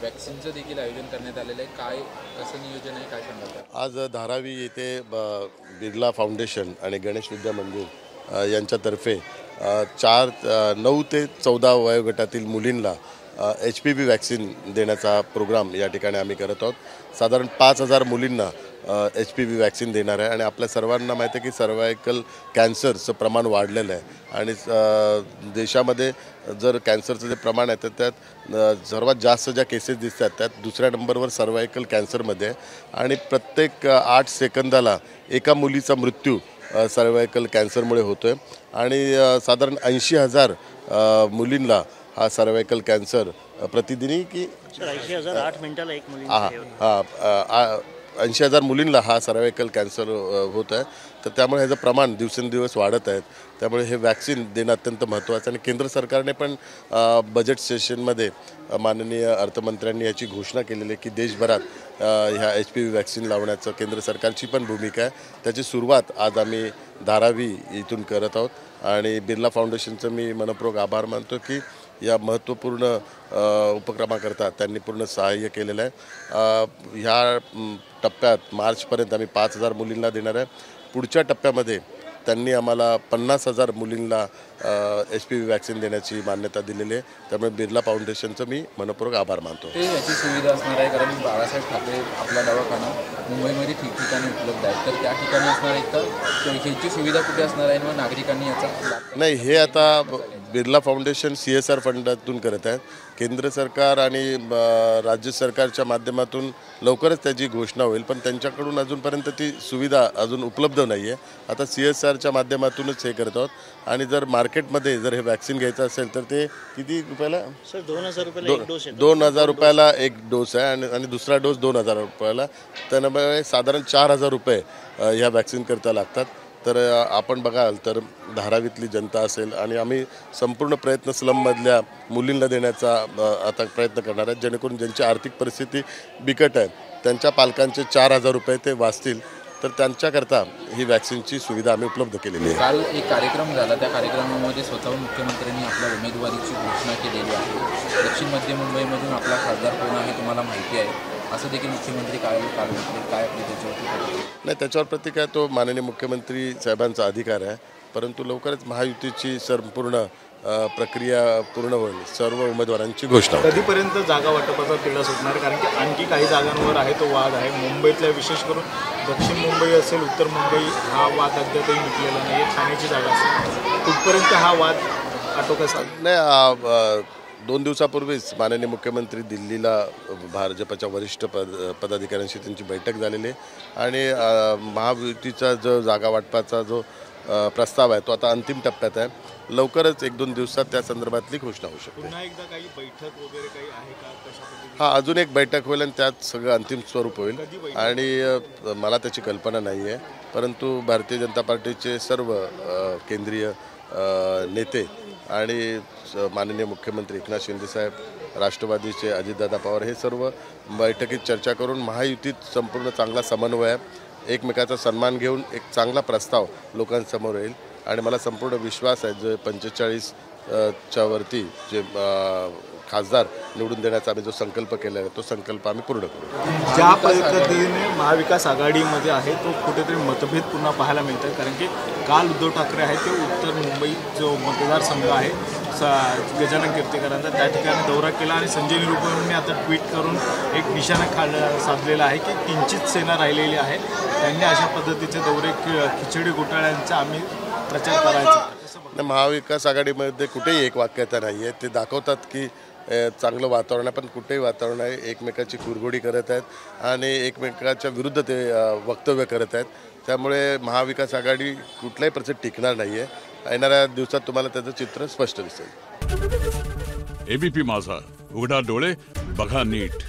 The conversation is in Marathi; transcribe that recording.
वॅक्सिनचं देखील आयोजन करण्यात आलेलं आहे. काय कसं नियोजन आहे, काय सांगाल? आज धारावी येथे बिर्ला फाउंडेशन आणि गणेश विद्या मंदिर यांच्यातर्फे 9 ते 14 वयोगटातील मुलींना HPV वॅक्सिन देण्याचा प्रोग्राम या ठिकाणी आम्ही करत आहोत. साधारण 5,000 मुलींना HPV वॅक्सिन देणार आहे. आणि आपल्या सर्वांना माहिती आहे की सर्वायकल कॅन्सरचं प्रमाण वाढलेलं आहे आणि देशामध्ये जर कॅन्सरचं जे प्रमाण आहे तर त्यात सर्वात जास्त ज्या केसेस दिसतात त्यात दुसऱ्या नंबरवर सर्वायकल कॅन्सरमध्ये आहे. आणि प्रत्येक 8 सेकंदाला एका मुलीचा मृत्यू सर्वायकल कॅन्सरमुळे होतो आहे. आणि साधारण 80,000 मुलींना हा सर्वायकल कॅन्सर प्रतिदिनी की 80,000 8 मिनिटाला एक मुली 80,000 मुलींना हा सर्वायकल कॅन्सर होत आहे. तर त्यामुळे ह्याचं प्रमाण दिवसेंदिवस वाढत आहेत. त्यामुळे हे वॅक्सिन देणं अत्यंत महत्त्वाचं. आणि केंद्र सरकारने पण बजेट सेशनमध्ये माननीय अर्थमंत्र्यांनी याची घोषणा केलेली आहे की देशभरात ह्या HPV वॅक्सिन लावण्याचं केंद्र सरकारची पण भूमिका आहे. त्याची सुरुवात आज आम्ही धारावी इथून करत आहोत. आणि बिर्ला फाउंडेशनचं मी मनपूर्वक आभार मानतो की या महत्त्वपूर्ण उपक्रमाकरता त्यांनी पूर्ण सहाय्य केलेलं आहे. ह्या टप्प्यात मार्चपर्यंत आम्ही 5,000 मुलींना देणार आहे. पुढच्या टप्प्यामध्ये त्यांनी आम्हाला 50,000 मुलींना HPV वॅक्सिन देण्याची मान्यता दिलेली आहे. त्यामुळे बिर्ला फाउंडेशनचं मी मनपूर्वक आभार मानतो. याची सुविधा असणार आहे कारण बाळासाहेब ठाकरे आपला दवाखाना मुंबईमध्ये ठिकठिकाणी उपलब्ध आहे. तर त्या ठिकाणी असणार आहे तर ह्याची सुविधा कुठे असणार आहे व नागरिकांनी याचा नाही, हे आता बिर्ला फाउंडेशन CSR फंडातून करत आहेत. केंद्र सरकार आणि राज्य सरकारच्या माध्यमातून लवकरच त्याची घोषणा होईल. पण त्यांच्याकडून अजूनपर्यंत ती सुविधा अजून उपलब्ध नाही आहे. आता CSRच्या माध्यमातूनच हे करत आहोत. आणि जर मार्केटमध्ये जर हे वॅक्सिन घ्यायचं असेल तर ते किती रुपयाला? सर 2,000 रुपयाला एक डोस आहे. 2,000 रुपयाला एक डोस आहे आणि दुसरा डोस 2,000 रुपयाला. त्यामुळे साधारण 4,000 रुपये ह्या वॅक्सिन करता लागतात. तर आपण बघाल तर धारावीतली जनता असेल आणि आम्ही संपूर्ण प्रयत्न स्लममधल्या मुलींना देण्याचा आता प्रयत्न करणार आहेत जेणेकरून ज्यांची आर्थिक परिस्थिती बिकट आहे त्यांच्या पालकांचे 4,000 रुपये ते वाचतील. तर त्यांच्याकरता ही वॅक्सिनची सुविधा आम्ही उपलब्ध केलेली आहे. काल एक कार्यक्रम झाला, त्या कार्यक्रमामध्ये स्वतःहून मुख्यमंत्र्यांनी आपल्या उमेदवारीची घोषणा केलेली आहे. दक्षिण मध्य मुंबईमधून आपला खासदार कोण आहे तुम्हाला माहिती आहे असं देखील मुख्यमंत्री काल म्हटले. काय आपली त्याच्यावरती? नाही, त्याच्यावर प्रतिक्रिया तो माननीय मुख्यमंत्री साहेबांचा अधिकार आहे. परंतु लवकरच महायुतीची संपूर्ण प्रक्रिया पूर्ण होईल. सर्व उमेदवारांची घोषणा. कधीपर्यंत जागा वाटपाचा तिढा सुटणार? कारण की आणखी काही जागांवर आहे तो वाद आहे. मुंबईतल्या विशेष करून दक्षिण मुंबई असेल, उत्तर मुंबई हा वाद अद्यापही मिटलेला नाही. ठाण्याची जागा असेल, कुठपर्यंत हा वाद आटोक्यात? नाही, 2 दिवसापूर्वीच माननीय मुख्यमंत्री दिल्लीला भाजपच्या वरिष्ठ पदाधिकाऱ्यांशी त्यांची बैठक झालेली आहे. आणि महायुतीचा जो जागा वाटपाचा जो प्रस्ताव आहे तो आता अंतिम टप्प्यात आहे. लवकरच 1-2 दिवसात त्या संदर्भातली घोषणा होऊ शकते. पुन्हा एकदा काही बैठक वगैरे काही आहे का? कशा पद्धतीने? हा, अजून एक बैठक होईल आणि त्यात सगळं अंतिम स्वरूप होईल. आणि मला त्याची कल्पना नाही आहे. परंतु भारतीय जनता पार्टीचे सर्व केंद्रीय नेते आणि माननीय मुख्यमंत्री एकनाथ शिंदेसाहेब, राष्ट्रवादीचे अजितदादा पवार हे सर्व बैठकीत चर्चा करून महायुतीत संपूर्ण चांगला समन्वय आहे. एकमेकाचा सन्मान घेऊन एक चांगला प्रस्ताव लोकांसमोर येईल. आणि मला संपूर्ण विश्वास आहे जे 45च्या वरती जे खासदार निवडून देण्याचा आम्ही जो संकल्प केला आहे तो संकल्प आम्ही पूर्ण करू. ज्या पद्धतीने महाविकास आघाडीमध्ये आहे तो कुठेतरी मतभेद पुन्हा पाहायला मिळतात. कारण की काल उद्धव ठाकरे आहे ते उत्तर मुंबई जो मतदारसंघ आहे गजानन कीर्तीकरांचा त्या ठिकाणी दौरा केला. आणि संजय निरुपमने आता ट्विट करून एक निशाणा साधलेला आहे की किंचित सेना राहिलेली आहे. त्यांनी अशा पद्धतीचे दौरे खिचडी घोटाळ्यांचा आम्ही प्रचार करायचा. महाविकास आघाडीमध्ये कुठेही एक वाक्यता नाही आहे. ते दाखवतात की चांगलं वातावरण आहे पण कुठेही वातावरण आहे. एकमेकाची कुरघोडी करत आहेत आणि एकमेकाच्या विरुद्ध ते वक्तव्य करत आहेत. त्यामुळे महाविकास आघाडी कुठल्याही प्रश्न टिकणार नाही आहे. येणाऱ्या दिवसात तुम्हाला त्याचं चित्र स्पष्ट दिसेल. ABP माझा, उघडा डोळे बघा नीट.